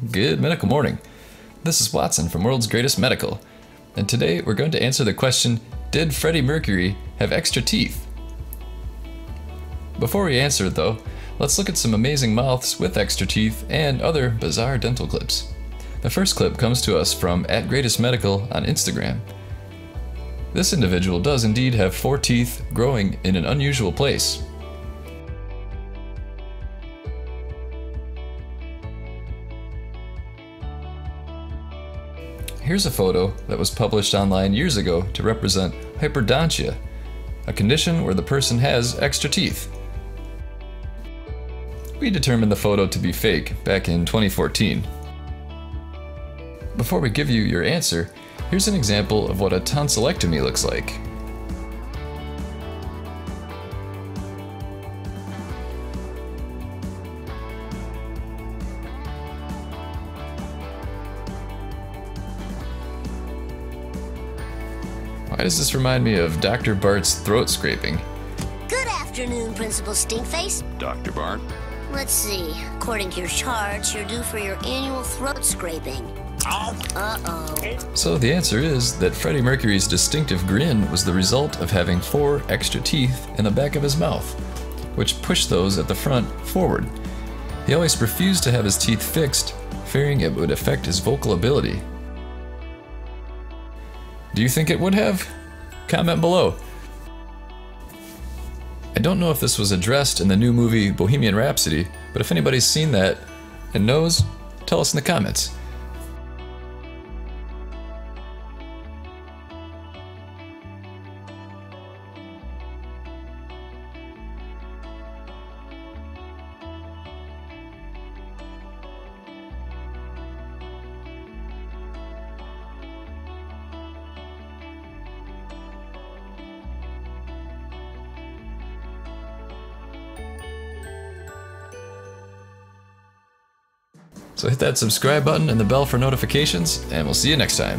Good medical morning. This is Watson from World's Greatest Medical, and today we're going to answer the question, did Freddie Mercury have extra teeth? Before we answer it though, let's look at some amazing mouths with extra teeth and other bizarre dental clips. The first clip comes to us from @GreatestMedical on Instagram. This individual does indeed have 4 teeth growing in an unusual place. Here's a photo that was published online years ago to represent hyperdontia, a condition where the person has extra teeth. We determined the photo to be fake back in 2014. Before we give you your answer, here's an example of what a tonsillectomy looks like. Why does this remind me of Dr. Bart's throat scraping? Good afternoon, Principal Stinkface. Dr. Bart? Let's see. According to your charts, you're due for your annual throat scraping. Uh-oh. So the answer is that Freddie Mercury's distinctive grin was the result of having 4 extra teeth in the back of his mouth, which pushed those at the front forward. He always refused to have his teeth fixed, fearing it would affect his vocal ability. Do you think it would have? Comment below. I don't know if this was addressed in the new movie Bohemian Rhapsody, but if anybody's seen that and knows, tell us in the comments. So hit that subscribe button and the bell for notifications, and we'll see you next time.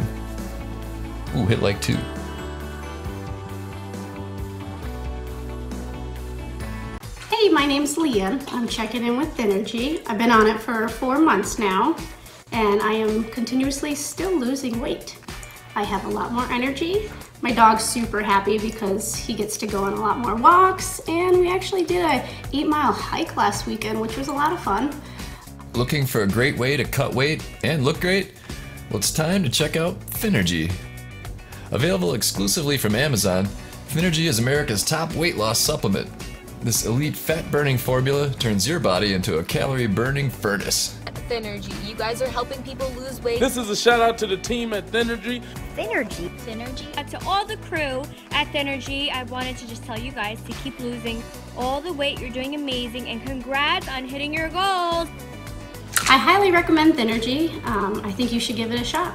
Ooh, hit like too. Hey, my name's Leah. I'm checking in with Thynergy. I've been on it for 4 months now, and I am continuously still losing weight. I have a lot more energy. My dog's super happy because he gets to go on a lot more walks, and we actually did a 8-mile hike last weekend, which was a lot of fun. Looking for a great way to cut weight and look great? Well, it's time to check out Thynergy. Available exclusively from Amazon, Thynergy is America's top weight loss supplement. This elite fat-burning formula turns your body into a calorie-burning furnace. Thynergy, you guys are helping people lose weight. This is a shout out to the team at Thynergy. Thynergy. To all the crew at Thynergy, I wanted to just tell you guys to keep losing all the weight. You're doing amazing, and congrats on hitting your goals. I highly recommend Thynergy. I think you should give it a shot.